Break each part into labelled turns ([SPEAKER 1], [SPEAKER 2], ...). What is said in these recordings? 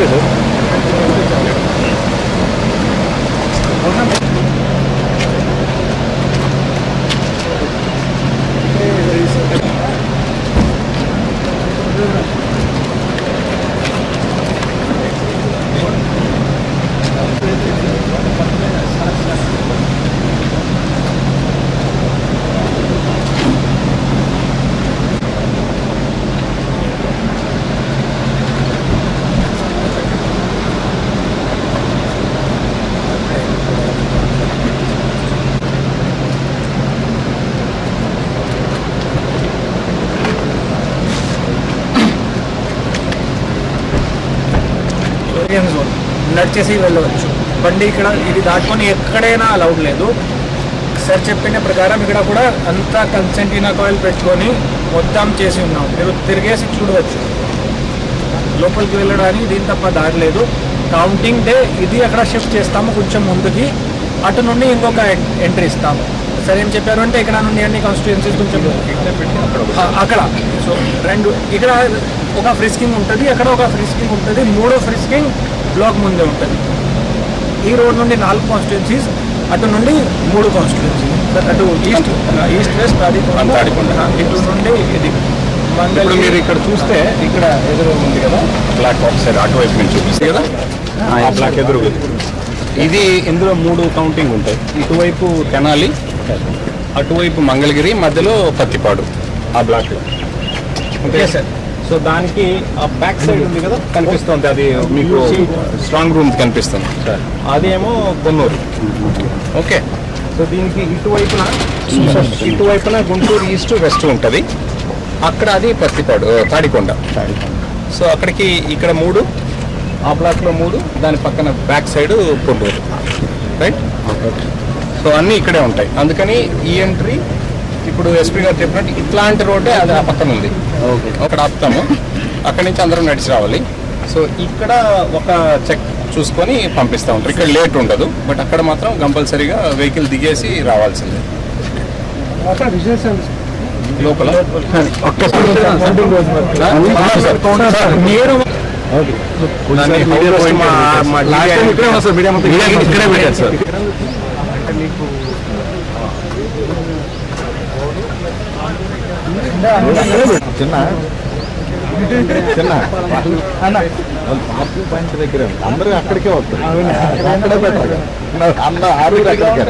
[SPEAKER 1] Okay sir.
[SPEAKER 2] Zone నడిచేసి వెళ్ళవచ్చు. బండి ఇక్కడ ఇది దాటుకొని ఎక్కడైనా అలౌడ్ లేదు. సార్ చెప్పిన ప్రకారం ఇక్కడ కూడా అంతా కన్సెంటినా కాయిల్ పెట్టుకొని మొత్తం చేసి ఉన్నాం. మీరు తిరిగేసి చూడవచ్చు. లోపలికి వెళ్ళడానికి దీని తప్ప దారి లేదు. కౌంటింగ్ డే ఇది అక్కడ షిఫ్ట్ చేస్తాము కొంచెం ముందుకి, అటు నుండి ఇంకొక ఎంట్రీ ఇస్తాము. సార్ ఏం చెప్పారు అంటే ఇక్కడ నుండి అన్ని కాన్స్టిట్యుయెన్సీస్ కొంచెం అక్కడ సో రెండు ఇక్కడ ఒక ఫ్రిస్కింగ్ ఉంటుంది, అక్కడ ఒక ఫ్రిస్కింగ్ ఉంటుంది. 3 ఫ్రిస్కింగ్ బ్లాక్ ముందే ఉంటుంది. ఈ రోడ్ నుండి 4 కాన్స్టిట్యుయెన్సీస్, అటు నుండి 3 కాన్స్టిట్యుయెన్సీస్. అటు ఈస్ట్ వెస్ట్ తాడికొండ, ఇటు నుండి ఇది
[SPEAKER 1] ఇప్పుడు మీరు ఇక్కడ చూస్తే ఇక్కడ ఎదురు ఉంది కదా బ్లాక్ ఒకసారి అటువైపు నుంచి చూపిస్తే కదా ఆ బ్లాక్ ఎదురు ఇది. ఇందులో 3 కౌంటింగ్ ఉంటాయి. ఇటువైపు తెనాలి, అటువైపు మంగళగిరి, మధ్యలో పత్తిపాడు ఆ బ్లాక్లో. Okay sir. సో దానికి ఆ బ్యాక్ సైడ్ ఉంది కదా కనిపిస్తుంది, అది మీకు స్ట్రాంగ్ రూమ్ కనిపిస్తుంది సార్. అదేమో కొన్నూరు. ఓకే. సో దీనికి ఇటువైపున గుంటూరు ఈస్ట్ వెస్ట్ ఉంటుంది. అక్కడ అది పత్తిపాడు తాడికొండ. సో అక్కడికి ఇక్కడ 3, ఆ బ్లాక్లో 3, దాని పక్కన back side Konnur. Right. So అన్నీ ఇక్కడే ఉంటాయి. అందుకని ఈ ఎంట్రీ ఇప్పుడు ఎస్పీ గారు చెప్పినట్టు ఇట్లాంటి రోడ్డే అది ఆ పక్కన ఉంది. అక్కడ ఆపుతాము, అక్కడి నుంచి అందరం నడిచి రావాలి. సో ఇక్కడ ఒక చెక్ చూసుకొని పంపిస్తూ ఉంటారు. ఇక్కడ లేట్ ఉండదు, బట్ అక్కడ మాత్రం కంపల్సరీగా వెహికల్ దిగేసి రావాల్సిందే. లోపల
[SPEAKER 3] చిన్న పార్టీ పాయింట్ దగ్గర అందరూ అక్కడికే వస్తారు. అక్కడే పెట్టారు అందరూ 6 అక్కడికే.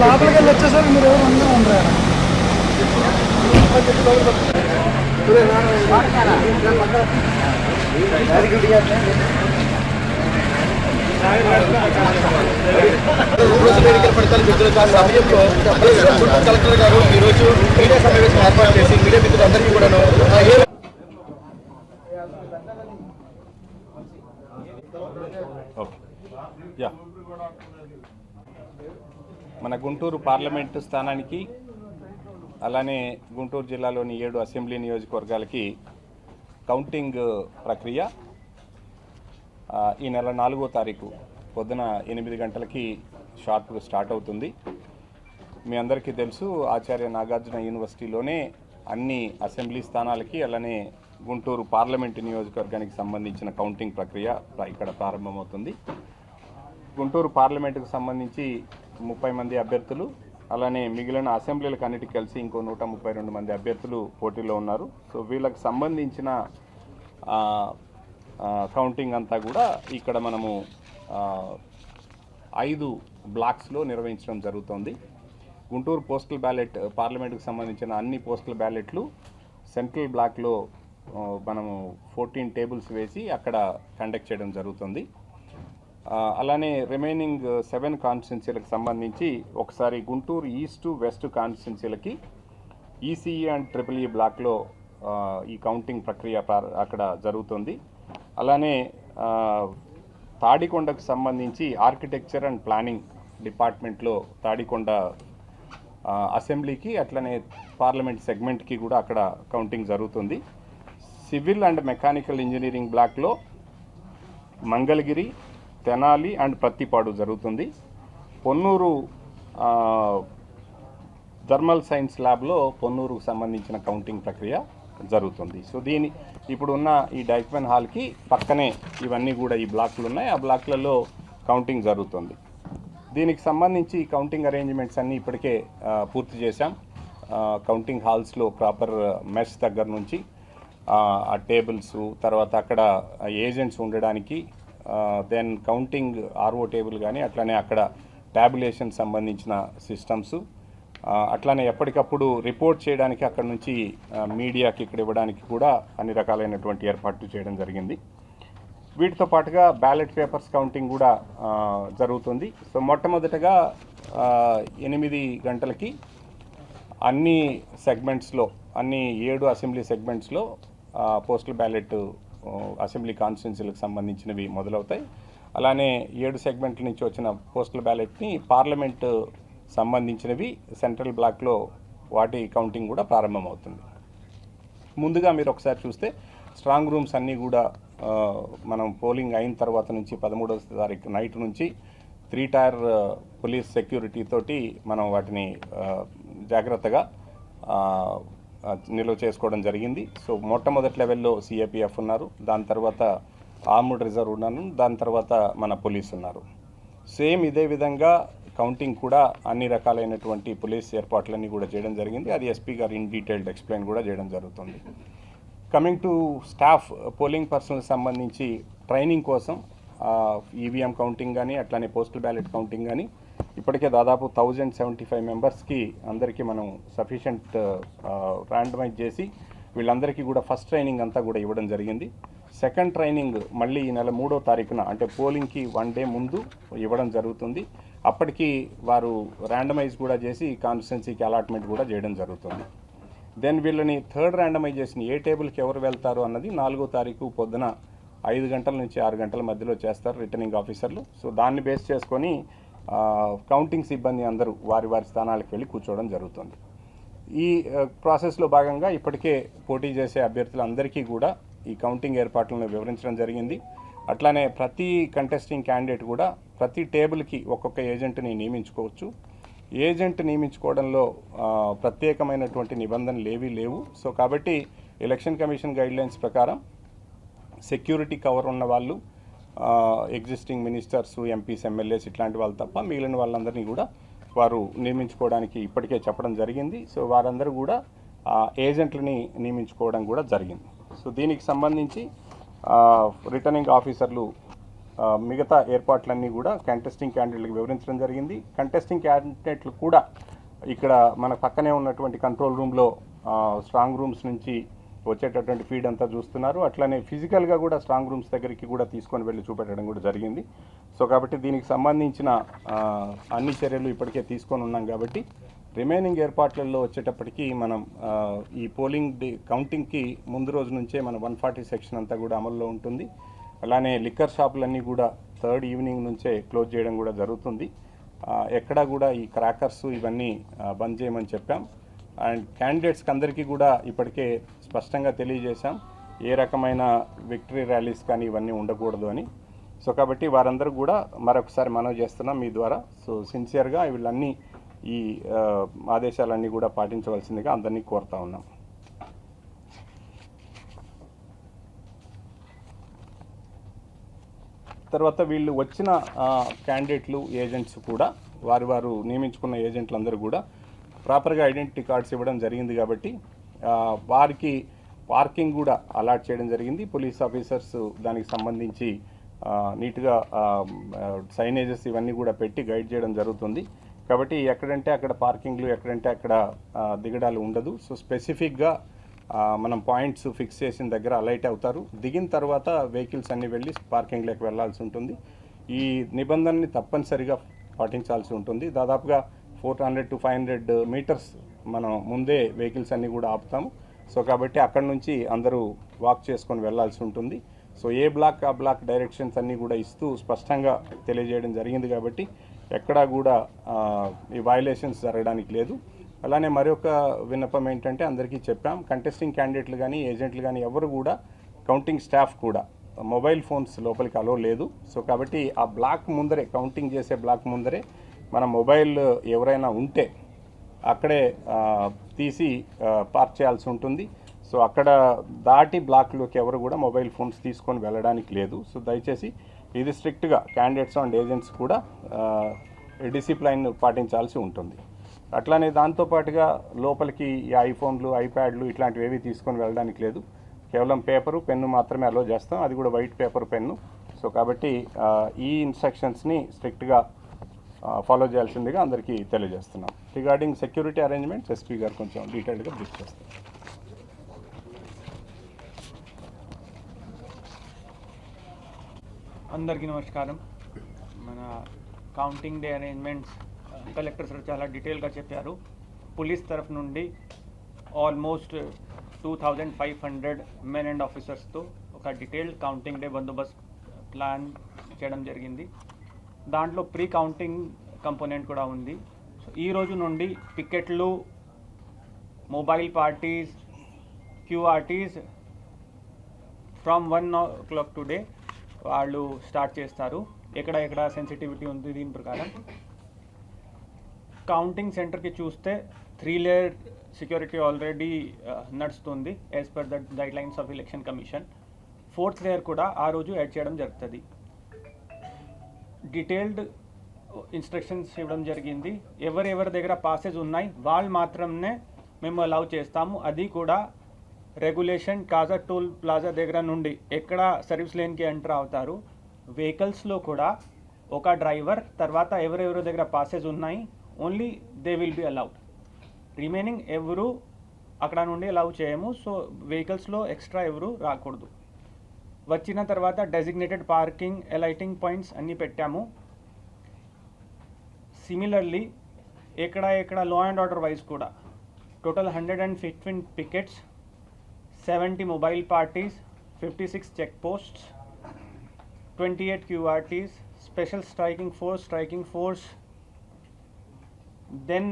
[SPEAKER 2] లోపలికి వెళ్ళి వచ్చేసరికి మీరు ఎవరు అందరూ ఉండరు.
[SPEAKER 4] కలెక్టర్ గారు ఈరోజు మీడియా సమావేశం ఏర్పాటు చేసి మీడియా మిత్రులందరికీ కూడా
[SPEAKER 1] మన గుంటూరు పార్లమెంటు స్థానానికి అలానే గుంటూరు జిల్లాలోని 7 అసెంబ్లీ నియోజకవర్గాలకి కౌంటింగ్ ప్రక్రియ ఈ నెల 4వ తారీఖు పొద్దున 8 గంటలకి షార్ప్గా స్టార్ట్ అవుతుంది. మీ అందరికీ తెలుసు, ఆచార్య నాగార్జున యూనివర్సిటీలోనే అన్ని అసెంబ్లీ స్థానాలకి అలానే గుంటూరు పార్లమెంటు నియోజకవర్గానికి సంబంధించిన కౌంటింగ్ ప్రక్రియ ఇక్కడ ప్రారంభమవుతుంది. గుంటూరు పార్లమెంటుకు సంబంధించి 30 మంది అభ్యర్థులు, అలానే మిగిలిన అసెంబ్లీలకు అన్నిటికి కలిసి ఇంకో 132 మంది అభ్యర్థులు పోటీలో ఉన్నారు. సో వీళ్ళకి సంబంధించిన కౌంటింగ్ అంతా కూడా ఇక్కడ మనము 5 బ్లాక్స్లో నిర్వహించడం జరుగుతోంది. గుంటూరు పోస్టల్ బ్యాలెట్ పార్లమెంటుకు సంబంధించిన అన్ని పోస్టల్ బ్యాలెట్లు సెంట్రల్ బ్లాక్లో మనము 14 టేబుల్స్ వేసి అక్కడ కండక్ట్ చేయడం జరుగుతుంది. అలానే రిమైనింగ్ 7 కాన్స్టిట్యున్సీలకు సంబంధించి ఒకసారి గుంటూరు ఈస్ట్ వెస్ట్ కాన్స్టిట్యున్సీలకి ఈసీఈ అండ్ ట్రిపుల్ ఈ బ్లాక్లో ఈ కౌంటింగ్ ప్రక్రియ అక్కడ జరుగుతుంది. అలానే తాడికొండకు సంబంధించి ఆర్కిటెక్చర్ అండ్ ప్లానింగ్ డిపార్ట్మెంట్లో తాడికొండ అసెంబ్లీకి అట్లనే పార్లమెంట్ సెగ్మెంట్కి కూడా అక్కడ కౌంటింగ్ జరుగుతుంది. సివిల్ అండ్ మెకానికల్ ఇంజనీరింగ్ బ్లాక్లో మంగళగిరి, తెనాలి అండ్ ప్రత్తిపాడు జరుగుతుంది. పొన్నూరు థర్మల్ సైన్స్ ల్యాబ్లో పొన్నూరుకు సంబంధించిన కౌంటింగ్ ప్రక్రియ జరుగుతుంది. సో ఇప్పుడున్న ఈ డైక్మెన్ హాల్కి పక్కనే ఇవన్నీ కూడా ఈ బ్లాక్లు ఉన్నాయి. ఆ బ్లాక్లలో కౌంటింగ్ జరుగుతుంది. దీనికి సంబంధించి కౌంటింగ్ అరేంజ్మెంట్స్ అన్నీ ఇప్పటికే పూర్తి చేశాం. కౌంటింగ్ హాల్స్లో ప్రాపర్ మెస్ దగ్గర నుంచి ఆ టేబుల్స్, తర్వాత అక్కడ ఏజెంట్స్ ఉండడానికి, దెన్ కౌంటింగ్ ఆర్ఓ టేబుల్ కానీ అట్లనే అక్కడ ట్యాబులేషన్ సంబంధించిన సిస్టమ్స్, అట్లానే ఎప్పటికప్పుడు రిపోర్ట్ చేయడానికి అక్కడ నుంచి మీడియాకి ఇక్కడ ఇవ్వడానికి కూడా అన్ని రకాలైనటువంటి ఏర్పాట్లు చేయడం జరిగింది. వీటితో పాటుగా బ్యాలెట్ పేపర్స్ కౌంటింగ్ కూడా జరుగుతుంది. సో మొట్టమొదటగా 8 గంటలకి అన్ని సెగ్మెంట్స్లో, అన్ని 7 అసెంబ్లీ సెగ్మెంట్స్లో పోస్టల్ బ్యాలెట్ అసెంబ్లీ కాన్స్టిట్యున్సీలకు సంబంధించినవి మొదలవుతాయి. అలానే 7 సెగ్మెంట్ల నుంచి వచ్చిన పోస్టల్ బ్యాలెట్ని పార్లమెంట్ సంబంధించినవి సెంట్రల్ బ్లాక్లో వాటి కౌంటింగ్ కూడా ప్రారంభమవుతుంది. ముందుగా మీరు ఒకసారి చూస్తే స్ట్రాంగ్ రూమ్స్ అన్నీ కూడా మనం పోలింగ్ అయిన తర్వాత నుంచి 13వ తారీఖు నైట్ నుంచి 3 టైర్ పోలీస్ సెక్యూరిటీ తోటి మనం వాటిని జాగ్రత్తగా నిల్వ చేసుకోవడం జరిగింది. సో మొట్టమొదటి లెవెల్లో సిఏపిఎఫ్ ఉన్నారు, దాని తర్వాత ఆర్మ్డ్ రిజర్వ్ ఉన్నారు, దాని తర్వాత మన పోలీస్ ఉన్నారు. సేమ్ ఇదే విధంగా కౌంటింగ్ కూడా అన్ని రకాలైనటువంటి పోలీస్ ఏర్పాట్లన్నీ కూడా చేయడం జరిగింది. అది ఎస్పీ గారు ఇన్ డీటెయిల్డ్ ఎక్స్ప్లెయిన్ కూడా చేయడం జరుగుతుంది. Coming to staff, polling personnel సంబంధించి ట్రైనింగ్ కోసం ఈవీఎం కౌంటింగ్ కానీ అట్లానే పోస్టల్ బ్యాలెట్ కౌంటింగ్ కానీ ఇప్పటికే దాదాపు 1075 మెంబర్స్కి అందరికీ మనం సఫిషియంట్ ర్యాండమైజ్ చేసి వీళ్ళందరికీ కూడా ఫస్ట్ ట్రైనింగ్ అంతా కూడా ఇవ్వడం జరిగింది. సెకండ్ ట్రైనింగ్ మళ్ళీ ఈ నెల 3వ తారీఖున అంటే పోలింగ్కి 1 డే ముందు ఇవ్వడం జరుగుతుంది. అప్పటికి వారు ర్యాండమైజ్ కూడా చేసి కాన్స్టిట్యున్సీకి అలాట్మెంట్ కూడా చేయడం జరుగుతుంది. దెన్ వీళ్ళని థర్డ్ ర్యాండమైజేషన్ ఏ టేబుల్కి ఎవరు వెళ్తారు అన్నది 4వ తారీఖు పొద్దున 5 గంటల నుంచి 6 గంటల మధ్యలో చేస్తారు రిటర్నింగ్ ఆఫీసర్లు. సో దాన్ని బేస్ చేసుకొని కౌంటింగ్ సిబ్బంది అందరూ వారి వారి స్థానాలకు వెళ్ళి కూర్చోవడం జరుగుతుంది. ఈ ప్రాసెస్లో భాగంగా ఇప్పటికే పోటీ చేసే అభ్యర్థులందరికీ కూడా ఈ కౌంటింగ్ ఏర్పాట్లను వివరించడం జరిగింది. అట్లానే ప్రతి కంటెస్టింగ్ క్యాండిడేట్ కూడా ప్రతి టేబుల్కి ఒక్కొక్క ఏజెంట్ని నియమించుకోవచ్చు. ఏజెంట్ నియమించుకోవడంలో ప్రత్యేకమైనటువంటి నిబంధనలు ఏవీ లేవు. సో కాబట్టి ఎలక్షన్ కమిషన్ గైడ్లైన్స్ ప్రకారం సెక్యూరిటీ కవర్ ఉన్న వాళ్ళు, ఎగ్జిస్టింగ్ మినిస్టర్స్, ఎంపీస్, ఎమ్మెల్యేస్ ఇట్లాంటి వాళ్ళు తప్ప మిగిలిన వాళ్ళందరినీ కూడా వారు నియమించుకోవడానికి ఇప్పటికే చెప్పడం జరిగింది. సో వారందరూ కూడా ఏజెంట్లని నియమించుకోవడం కూడా జరిగింది. సో దీనికి సంబంధించి రిటర్నింగ్ ఆఫీసర్లు మిగతా ఏర్పాట్లన్నీ కూడా కంటెస్టింగ్ క్యాండిడేట్లకు వివరించడం జరిగింది. కంటెస్టింగ్ క్యాండిడేట్లు కూడా ఇక్కడ మన పక్కనే ఉన్నటువంటి కంట్రోల్ రూమ్లో స్ట్రాంగ్ రూమ్స్ నుంచి వచ్చేటటువంటి ఫీడ్ అంతా చూస్తున్నారు. అట్లనే ఫిజికల్గా కూడా స్ట్రాంగ్ రూమ్స్ దగ్గరికి కూడా తీసుకొని వెళ్ళి చూపెట్టడం కూడా జరిగింది. సో కాబట్టి దీనికి సంబంధించిన అన్ని చర్యలు ఇప్పటికే తీసుకొని ఉన్నాం. కాబట్టి రిమైనింగ్ ఏర్పాట్లలో వచ్చేటప్పటికి మనం ఈ పోలింగ్ కౌంటింగ్కి ముందు రోజు నుంచే మన 140 సెక్షన్ అంతా కూడా అమల్లో ఉంటుంది. అలానే లిక్కర్ షాపులన్నీ కూడా థర్డ్ ఈవినింగ్ నుంచే క్లోజ్ చేయడం కూడా జరుగుతుంది. ఎక్కడా కూడా ఈ క్రాకర్స్ ఇవన్నీ బంద్ చేయమని చెప్పాం. అండ్ క్యాండిడేట్స్కి అందరికీ కూడా ఇప్పటికే స్పష్టంగా తెలియజేశాం ఏ రకమైన విక్టరీ ర్యాలీస్ కానీ ఇవన్నీ ఉండకూడదు అని. సో కాబట్టి వారందరూ కూడా మరొకసారి మనవి చేస్తున్నాం మీ ద్వారా. సో సిన్సియర్గా వీళ్ళన్నీ ఈ ఆదేశాలన్నీ కూడా పాటించవలసిందిగా అందరినీ కోరుతా ఉన్నాం. తర్వాత వీళ్ళు వచ్చిన క్యాండిడేట్లు, ఏజెంట్స్ కూడా వారు నియమించుకున్న ఏజెంట్లందరూ కూడా ప్రాపర్గా ఐడెంటిటీ కార్డ్స్ ఇవ్వడం జరిగింది. కాబట్టి వారికి పార్కింగ్ కూడా అలాట్ చేయడం జరిగింది. పోలీస్ ఆఫీసర్స్ దానికి సంబంధించి నీట్గా సైనేజెస్ ఇవన్నీ కూడా పెట్టి గైడ్ చేయడం జరుగుతుంది. కాబట్టి ఎక్కడంటే అక్కడ పార్కింగ్లు, ఎక్కడంటే అక్కడ దిగడాలు ఉండదు. సో స్పెసిఫిక్గా మనం పాయింట్స్ ఫిక్స్ చేసిన దగ్గర అలైట్ అవుతారు. దిగిన తర్వాత వెహికల్స్ అన్నీ వెళ్ళి పార్కింగ్లోకి వెళ్లాల్సి ఉంటుంది.
[SPEAKER 5] ఈ నిబంధనని తప్పనిసరిగా పాటించాల్సి ఉంటుంది. దాదాపుగా 400 to 500 మీటర్స్ మనం ముందే వెహికల్స్ అన్నీ కూడా ఆపుతాము. సో కాబట్టి అక్కడ నుంచి అందరూ వాక్ చేసుకొని వెళ్ళాల్సి ఉంటుంది. సో ఏ బ్లాక్ ఆ బ్లాక్ డైరెక్షన్స్ అన్నీ కూడా ఇస్తూ స్పష్టంగా తెలియజేయడం జరిగింది కాబట్టి ఎక్కడా కూడా ఈ వయలేషన్స్ జరగడానికి లేదు. అలానే మరొక విన్నపం ఏంటంటే అందరికీ చెప్పాం, కంటెస్టింగ్ క్యాండిడేట్లు కానీ ఏజెంట్లు కానీ ఎవరు కూడా కౌంటింగ్ స్టాఫ్ కూడా మొబైల్ ఫోన్స్ లోపలికి అలో లేదు. సో కాబట్టి ఆ బ్లాక్ ముందరే, కౌంటింగ్ చేసే బ్లాక్ ముందరే మన మొబైల్ ఎవరైనా ఉంటే అక్కడే తీసి పార్క్ చేయాల్సి ఉంటుంది. సో అక్కడ దాటి బ్లాక్లోకి ఎవరు కూడా మొబైల్ ఫోన్స్ తీసుకొని వెళ్ళడానికి లేదు. సో దయచేసి ఇది స్ట్రిక్ట్గా క్యాండిడేట్స్ అండ్ ఏజెంట్స్ కూడా డిసిప్లైన్ పాటించాల్సి ఉంటుంది. అట్లానే దాంతోపాటుగా లోపలికి ఈ ఐఫోన్లు, ఐప్యాడ్లు ఇట్లాంటివి ఏవి తీసుకొని వెళ్ళడానికి లేదు. కేవలం పేపరు, పెన్ను మాత్రమే అలో చేస్తాం, అది కూడా వైట్ పేపర్ పెన్ను. సో కాబట్టి ఈ ఇన్స్ట్రక్షన్స్ని స్ట్రిక్ట్గా ఫాలో చేయాల్సిందిగా అందరికీ తెలియజేస్తున్నాం. రిగార్డింగ్ సెక్యూరిటీ అరేంజ్మెంట్స్ ఎస్పీ గారు కొంచెం డీటెయిల్గా బ్రీఫ్ చేస్తారు.
[SPEAKER 2] అందరికీ నమస్కారం. మన counting day arrangements collector sir చాలా డీటెయిల్గా చెప్పారు. పోలీస్ తరఫు నుండి ఆల్మోస్ట్ 2500 మెన్ అండ్ ఆఫీసర్స్తో ఒక డీటెయిల్డ్ కౌంటింగ్ డే బందోబస్తు ప్లాన్ చేయడం జరిగింది. దాంట్లో ప్రీ కౌంటింగ్ కంపోనెంట్ కూడా ఉంది. సో ఈ రోజు నుండి పికెట్లు, mobile parties, QRTs from 1 o'clock today వాళ్ళు స్టార్ట్ చేస్తారు. ఎక్కడ సెన్సిటివిటీ ఉంది దీని ప్రకారం. కౌంటింగ్ సెంటర్కి చూస్తే 3 లేయర్ సెక్యూరిటీ ఆల్రెడీ నడుస్తుంది as per the guide lines of election commission. 4th layer కూడా ఆ రోజు యాడ్ చేయడం జరుగుతుంది. డీటెయిల్డ్ ఇన్స్ట్రక్షన్స్ ఇవ్వడం జరిగింది. ఎవరెవరి దగ్గర పాసెస్ ఉన్నాయి వాళ్ళు మాత్రమే మేము అలౌ చేస్తాము. అది కూడా రెగ్యులేషన్ కాజా టోల్ ప్లాజా దగ్గర నుండి ఎక్కడ సర్వీస్ లేన్కి ఎంటర్ అవుతారు. వెహికల్స్లో కూడా ఒక డ్రైవర్ తర్వాత ఎవరెవరి దగ్గర పాసెస్ ఉన్నాయి only they will be allowed. Remaining ఎవరు అక్కడ నుండి అలౌ చేయము. సో వెహికల్స్లో ఎక్స్ట్రా ఎవరు రాకూడదు. వచ్చిన తర్వాత డెసిగ్నేటెడ్ పార్కింగ్, అలైటింగ్ పాయింట్స్ అన్నీ పెట్టాము. సిమిలర్లీ ఎక్కడ లా అండ్ ఆర్డర్ వైజ్ కూడా total 115 pickets, 70 mobile parties, 56 check posts, 28 QRTs, special striking force, then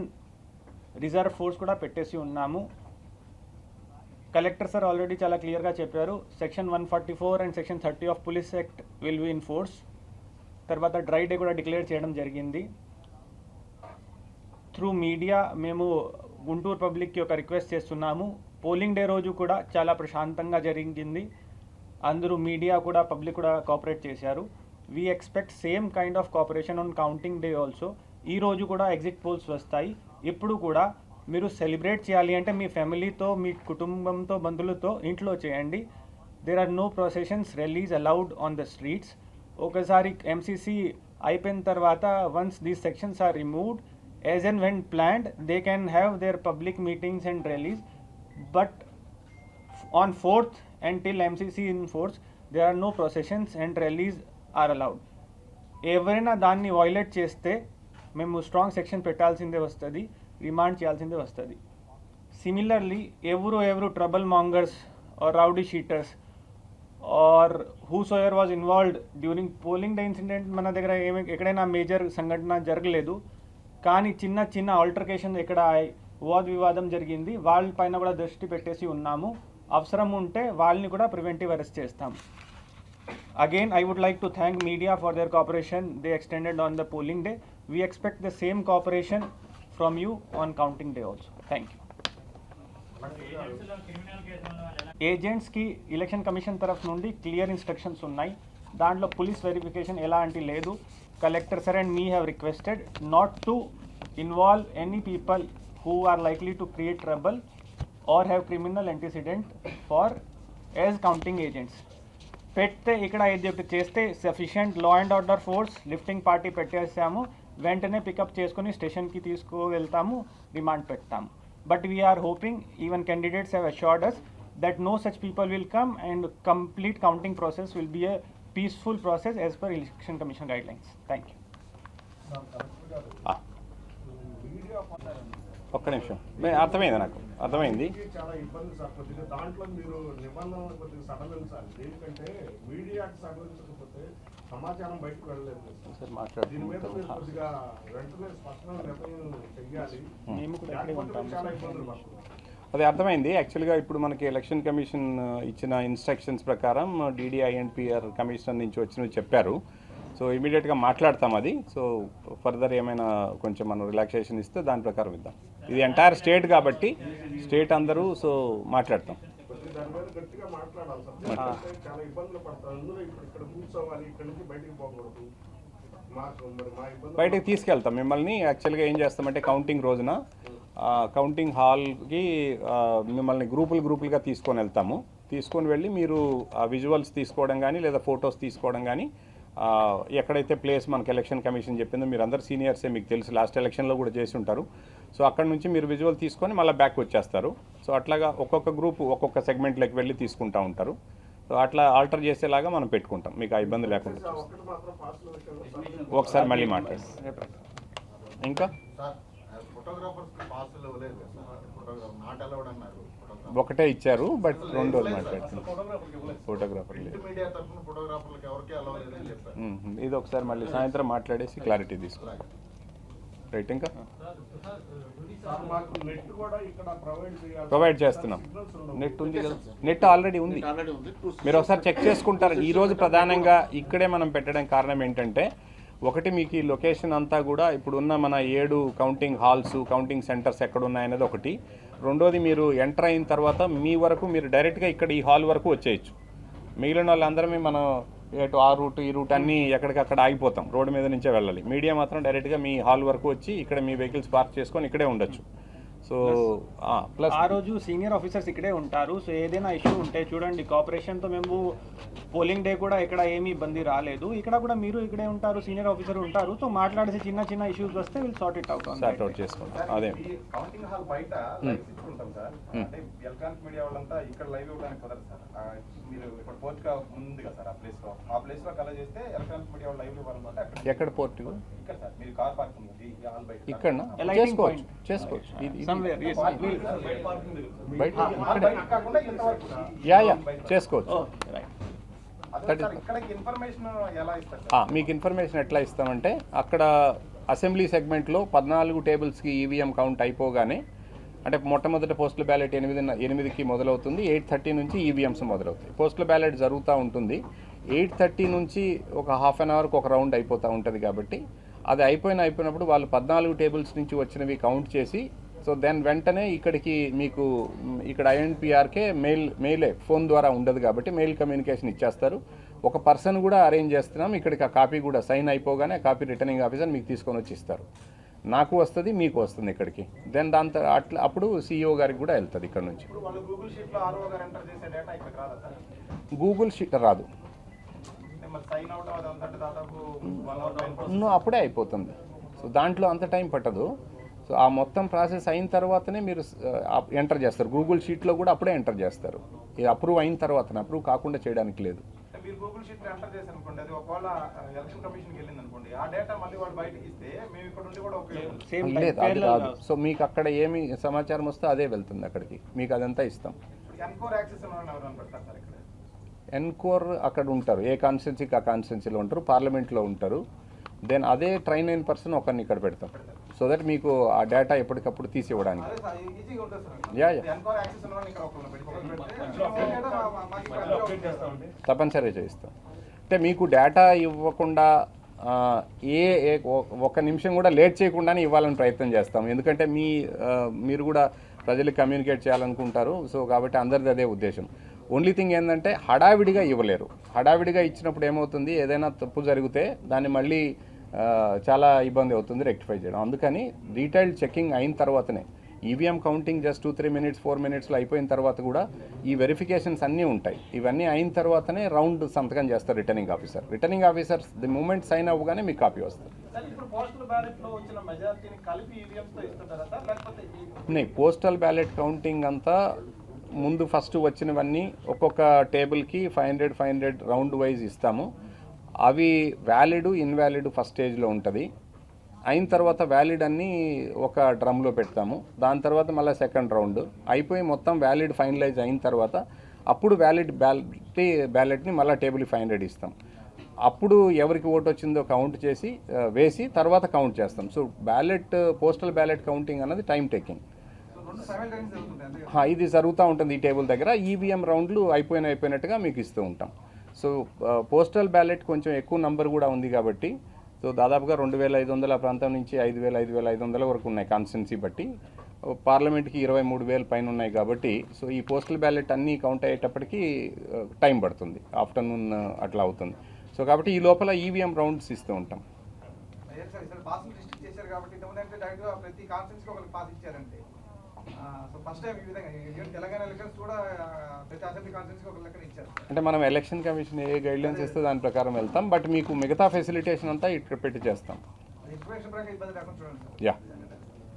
[SPEAKER 2] reserve force కూడా పెట్టేసి ఉన్నాము. కలెక్టర్ సార్ ఆల్రెడీ చాలా క్లియర్గా చెప్పారు. Section 144 and section 30 of police act will be in force. తర్వాత dry day కూడా declare చేయడం జరిగింది. త్రూ మీడియా మేము గుంటూరు పబ్లిక్కి ఒక రిక్వెస్ట్ చేస్తున్నాము. పోలింగ్ డే రోజు కూడా చాలా ప్రశాంతంగా జరిగింది. అందరూ మీడియా కూడా, పబ్లిక్ కూడా కోఆపరేట్ చేశారు. We expect same kind of cooperation on counting day also. ఈ రోజు కూడా ఎగ్జిట్ పోల్స్ వస్తాయి. ఇప్పుడు కూడా మీరు సెలబ్రేట్ చేయాలి అంటే మీ ఫ్యామిలీతో, మీ కుటుంబంతో, బంధువులతో ఇంట్లో చేయండి. There are no processions, rallies allowed on the streets. ఒకసారి ఎంసీసీ అయిపోయిన తర్వాత once these sections are removed, as and when planned, they can have their public meetings and rallies. But on 4th until MCC in force, there are no processions and rallies are allowed. ఎవరైనా దాన్ని violate చేస్తే మేము strong section పెట్టాల్సిందే వస్తుంది, remand చేయాల్సిందే వస్తుంది. Similarly ఎవరు trouble mongers or rowdy sheeters or whosoever was involved during polling day incident, మన దగ్గర ఎక్కడైనా మేజర్ సంఘటన జరగలేదు కానీ చిన్న ఆల్టర్కేషన్ ఎక్కడ వాద్ వివాదం జరిగింది, వాళ్ళ పైన కూడా దృష్టి పెట్టేసి ఉన్నాము. అవసరం ఉంటే వాళ్ళని కూడా ప్రివెంటివ్ అరెస్ట్ చేస్తాం. Again I would like to thank media for their cooperation they extended on the polling day. We expect the same cooperation from you on counting day also. Thank you. ఏజెంట్స్కి election commission తరఫు నుండి clear instructions ఉన్నాయి. దాంట్లో police verification ఎలాంటి లేదు. Collector sir and me have requested not to involve any people who are likely to create trouble or have criminal antecedent for as counting agents. పెడితే ఇక్కడ ఏది చేస్తే sufficient law and order force lifting party పెట్టేసాము, వెంటనే pickup చేసుకుని స్టేషన్కి తీసుకువెళ్తాము, remand పెడతాము. But we are hoping, even candidates have assured us that no such people will come and complete counting process will be a peaceful process as per Election Commission guidelines. Thank you.
[SPEAKER 5] ఒక్క నిమిషం అర్థమైంది, నాకు అర్థమైంది.
[SPEAKER 6] చాలా ఇబ్బంది sir, కొద్దిగా దాంట్లో మీరు నిబంధనలు కొద్దిగా సడలించాలి. ఎందుకంటే మీడియాకి సడలించకపోతే సమాచారం బయటకు వెళ్ళలేదు. దీని మీద మీరు కొద్దిగా వెంటనే స్పష్టమైన నిర్ణయం చెయ్యాలి. చాలా ఇబ్బందులు పడుతుంది.
[SPEAKER 5] అది అర్థమైంది. యాక్చువల్గా ఇప్పుడు మనకి ఎలక్షన్ కమిషన్ ఇచ్చిన ఇన్స్ట్రక్షన్స్ ప్రకారం DDINPR కమిషనర్ నుంచి వచ్చినవి చెప్పారు. సో ఇమీడియట్గా మాట్లాడతాం అది. సో ఫర్దర్ ఏమైనా కొంచెం మనం రిలాక్సేషన్ ఇస్తే దాని ప్రకారం ఇద్దాం. ఇది ఎంటైర్ స్టేట్ కాబట్టి స్టేట్ అందరూ సో మాట్లాడతాం.
[SPEAKER 6] దాని మీద గట్టిగా మాట్లాడాలి సార్. చాలా ఇబ్బందులు పడతారు. అందులో ఇప్పుడు ఇక్కడ కూర్చోవాలి, ఇక్కడ నుంచి బయటికి పోకూడదు.
[SPEAKER 5] బయటకు తీసుకెళ్తాం మిమ్మల్ని. యాక్చువల్గా ఏం చేస్తామంటే కౌంటింగ్ రోజున కౌంటింగ్ హాల్కి మిమ్మల్ని గ్రూపులుగా తీసుకొని వెళ్తాము. తీసుకొని వెళ్ళి మీరు విజువల్స్ తీసుకోవడం కానీ లేదా ఫొటోస్ తీసుకోవడం కానీ ఎక్కడైతే ప్లేస్ మనకి ఎలక్షన్ కమిషన్ చెప్పిందో, మీరు అందరు సీనియర్సే, మీకు తెలుసు, లాస్ట్ ఎలక్షన్లో కూడా చేసి ఉంటారు. సో అక్కడ నుంచి మీరు విజువల్ తీసుకొని మళ్ళీ బ్యాక్ వచ్చేస్తారు. సో అట్లాగా ఒక్కొక్క గ్రూప్ ఒక్కొక్క సెగ్మెంట్లోకి వెళ్ళి తీసుకుంటూ ఉంటారు. సో అట్లా ఆల్టర్ చేసేలాగా మనం పెట్టుకుంటాం, మీకు ఆ ఇబ్బంది లేకుండా. ఒకసారి మళ్ళీ మాట్లాడు. ఇంకా ఒకటే ఇచ్చారు, బట్ 2 రోజులు మాట్లాడుతుంది ఫోటోగ్రాఫర్ లేదు. ఇది ఒకసారి మళ్ళీ సాయంత్రం మాట్లాడేసి క్లారిటీ తీసుకుంటాం. రైట్. ఇంకా ప్రొవైడ్ చేస్తున్నాం. నెట్ ఉంది కదా, నెట్ ఆల్రెడీ ఉంది. మీరు ఒకసారి చెక్ చేసుకుంటారు. ఈరోజు ప్రధానంగా ఇక్కడే మనం పెట్టడానికి కారణం ఏంటంటే, ఒకటి మీకు ఈ లొకేషన్ అంతా కూడా ఇప్పుడున్న మన 7 కౌంటింగ్ హాల్స్, కౌంటింగ్ సెంటర్స్ ఎక్కడ ఉన్నాయనేది ఒకటి. రెండోది, మీరు ఎంటర్ అయిన తర్వాత మీ వరకు మీరు డైరెక్ట్గా ఇక్కడ ఈ హాల్ వరకు వచ్చేయచ్చు. మిగిలిన వాళ్ళందరమే మనం ఎటు ఆ రూట్ ఈ రూట్ అన్నీ ఎక్కడికక్కడ ఆగిపోతాం, రోడ్డు మీద నుంచే వెళ్ళాలి. మీడియా మాత్రం డైరెక్ట్గా మీ హాల్ వరకు వచ్చి ఇక్కడ మీ వెహికల్స్ పార్క్ చేసుకొని ఇక్కడే ఉండొచ్చు. సో ప్లస్
[SPEAKER 2] ఆ రోజు సీనియర్ ఆఫీసర్స్ ఇక్కడే ఉంటారు. సో ఏదైనా ఇష్యూ ఉంటే చూడండి, కోఆపరేషన్తో మేము పోలింగ్ డే కూడా ఇక్కడ ఏమీ ఇబ్బంది రాలేదు. ఇక్కడ కూడా మీరు ఇక్కడే ఉంటారు, సీనియర్ ఆఫీసర్ ఉంటారు. సో మాట్లాడేసి చిన్న ఇష్యూస్ వస్తే విల్ సార్ట్ అవుట్
[SPEAKER 5] చేసుకుంటాం. అదే
[SPEAKER 4] కౌంటింగ్ హాల్ బయట లైవ్ ఇచ్చుకుంటాం సార్. అంటే ఎలక్ట్రానిక్ మీడియా వాళ్ళంతా ఇక్కడ లైవ్ ఇవ్వడానికి కుదరదు సార్. మీరు ఇక్కడ పోర్ట్ గా ఉంది కదా సార్, ఆ ప్లేస్ లో కలర్ చేస్తే ఎలక్ట్రానిక్ మీడియా వాళ్ళు లైవ్ ఇవ్వాలన్నమాట.
[SPEAKER 5] ఎక్కడ పోర్ట్?
[SPEAKER 4] ఇక్కడ సార్, మీరు కార్ పార్కింగ్ ఉంది హాల్ బయట.
[SPEAKER 5] ఇక్కడ చేసుకోవచ్చు. మీకు ఇన్ఫర్మేషన్ ఎట్లా ఇస్తామంటే, అక్కడ అసెంబ్లీ సెగ్మెంట్లో 14 టేబుల్స్కి ఈవీఎం కౌంట్ అయిపోగానే, అంటే మొట్టమొదటి పోస్టల్ బ్యాలెట్ 8కి మొదలవుతుంది. 8:30 నుంచి ఈవీఎంస్ మొదలవుతాయి. పోస్టల్ బ్యాలెట్ జరుగుతూ ఉంటుంది. 8:30 నుంచి ఒక హాఫ్ అన్ అవర్కి ఒక రౌండ్ అయిపోతూ ఉంటుంది. కాబట్టి అది అయిపోయినప్పుడు వాళ్ళు 14 టేబుల్స్ నుంచి వచ్చినవి కౌంట్ చేసి, సో దెన్ వెంటనే ఇక్కడికి మీకు ఇక్కడ INPRకే మెయిలే, ఫోన్ ద్వారా ఉండదు కాబట్టి మెయిల్ కమ్యూనికేషన్ ఇచ్చేస్తారు. ఒక పర్సన్ కూడా అరేంజ్ చేస్తున్నాం ఇక్కడికి. ఆ కాపీ కూడా సైన్ అయిపోగానే ఆ కాపీ రిటర్నింగ్ ఆఫీసర్ మీకు తీసుకొని వచ్చి ఇస్తారు. నాకు వస్తుంది, మీకు వస్తుంది ఇక్కడికి. దెన్ అట్లా అప్పుడు CEO గారికి కూడా వెళ్తుంది ఇక్కడ నుంచి. గూగుల్ షీట్ రాదు, అప్పుడే అయిపోతుంది. సో దాంట్లో అంత టైం పట్టదు. సో ఆ మొత్తం ప్రాసెస్ అయిన తర్వాతనే మీరు ఎంటర్ చేస్తారు. గూగుల్ షీట్లో కూడా అప్పుడే ఎంటర్ చేస్తారు. ఇది అప్రూవ్ అయిన తర్వాతనే, అప్రూవ్ కాకుండా చేయడానికి లేదు.
[SPEAKER 4] మీరు గూగుల్ షీట్ ఎంటర్ చేశారు అనుకోండి, అది ఒకవేళ ఎలక్షన్ కమిషన్కి వెళ్ళింది అనుకోండి, ఆ డేటా మళ్ళీ వాళ్ళు బయటకి ఇస్తే మేము ఇక్కడ నుండి కూడా
[SPEAKER 5] లేదు, అది కాదు. సో మీకు అక్కడ ఏమి సమాచారం వస్తే అదే వెళ్తుంది అక్కడికి, మీకు అదంతా ఇస్తాం.
[SPEAKER 4] ఎన్కోర్ యాక్సెస్ ఎవరైనా పెడతారు సార్ ఇక్కడ?
[SPEAKER 5] ఎన్కోర్ అక్కడ ఉంటారు, ఏ కాన్స్టిట్యున్సీకి ఆ కాన్స్టిట్యున్సీలో ఉంటారు, పార్లమెంట్లో ఉంటారు. దెన్ అదే ట్రైన్ అయిన పర్సన్ ఒకరిని ఇక్కడ పెడతాం, సో దట్ మీకు ఆ డేటా ఎప్పటికప్పుడు తీసి ఇవ్వడానికి. తప్పనిసరిగా చేయిస్తాం. అంటే మీకు డేటా ఇవ్వకుండా ఒక నిమిషం కూడా లేట్ చేయకుండానే ఇవ్వాలని ప్రయత్నం చేస్తాం. ఎందుకంటే మీరు కూడా ప్రజలకు కమ్యూనికేట్ చేయాలనుకుంటారు. సో కాబట్టి అందరిది అదే ఉద్దేశం. ఓన్లీ థింగ్ ఏంటంటే హడావిడిగా ఇవ్వలేరు. హడావిడిగా ఇచ్చినప్పుడు ఏమవుతుంది, ఏదైనా తప్పు జరిగితే దాన్ని మళ్ళీ చాలా ఇబ్బంది అవుతుంది రెక్టిఫై చేయడం. అందుకని డీటెయిల్డ్ చెకింగ్ అయిన తర్వాతనే, ఈవీఎం కౌంటింగ్ జస్ట్ 2-3 మినిట్స్ 4 మినిట్స్లో అయిపోయిన తర్వాత కూడా ఈ వెరిఫికేషన్స్ అన్నీ ఉంటాయి. ఇవన్నీ అయిన తర్వాతనే రౌండ్ సంతకం చేస్తారు returning officer. Returning officer the moment sign అవ్వగానే మీకు కాపీ వస్తుంది. పోస్టల్ బ్యాలెట్ కౌంటింగ్ అంతా ముందు ఫస్ట్ వచ్చినవన్నీ ఒక్కొక్క టేబుల్కి 500 రౌండ్ వైజ్ ఇస్తాము. అవి వ్యాలిడ్ ఇన్వాలిడ్ ఫస్ట్ స్టేజ్లో ఉంటుంది. అయిన తర్వాత వ్యాలిడ్ అన్నీ ఒక డ్రమ్లో పెడతాము. దాని తర్వాత మళ్ళీ సెకండ్ రౌండ్ అయిపోయి మొత్తం వ్యాలిడ్ ఫైనలైజ్ అయిన తర్వాత అప్పుడు వ్యాలిడ్ బ్యాలెట్ని మళ్ళీ టేబుల్ 500 ఇస్తాం. అప్పుడు ఎవరికి ఓటు వచ్చిందో కౌంట్ చేసి వేసి తర్వాత కౌంట్ చేస్తాం. సో పోస్టల్ బ్యాలెట్ కౌంటింగ్ అన్నది టైం టేకింగ్. ఇది జరుగుతూ ఉంటుంది ఈ టేబుల్ దగ్గర. ఈవీఎం రౌండ్లు అయిపోయినట్టుగా మీకు ఇస్తూ ఉంటాం. సో పోస్టల్ బ్యాలెట్ కొంచెం ఎక్కువ నంబర్ కూడా ఉంది కాబట్టి, సో దాదాపుగా 2500 ప్రాంతం నుంచి 5500 వరకు ఉన్నాయి కాన్స్టిట్యున్సీ బట్టి. పార్లమెంట్కి 23,000 పైన ఉన్నాయి కాబట్టి, సో ఈ పోస్టల్ బ్యాలెట్ అన్నీ కౌంట్ అయ్యేటప్పటికి టైం పడుతుంది, ఆఫ్టర్నూన్ అట్లా అవుతుంది. సో కాబట్టి ఈ లోపల ఈవీఎం రౌండ్స్ ఇస్తూ ఉంటాం.
[SPEAKER 4] ప్రతి కాన్స్టిట్యున్సీకి ఒకరికి పాస్ ఇచ్చారంటే సో ఫస్ట్ టైం ఈ విధంగా తెలంగాణ ఎలక్షన్స్ కూడా ప్రతి అసెంబ్లీ కాన్స్టిట్యున్సీకి ఒక లెక్కన ఇచ్చారు.
[SPEAKER 5] అంటే మనం ఎలక్షన్ కమిషన్ ఏ గైడ్లైన్స్ ఇస్తే దాని ప్రకారం వెళ్తాం. బట్ మీకు మిగతా ఫెసిలిటేషన్ అంతా ఇక్కడ పెట్టి చేస్తాం.
[SPEAKER 4] ఇన్ఫర్మేషన్ ప్రకారం ఇబ్బంది లేకుండా చూడండి.
[SPEAKER 5] యా.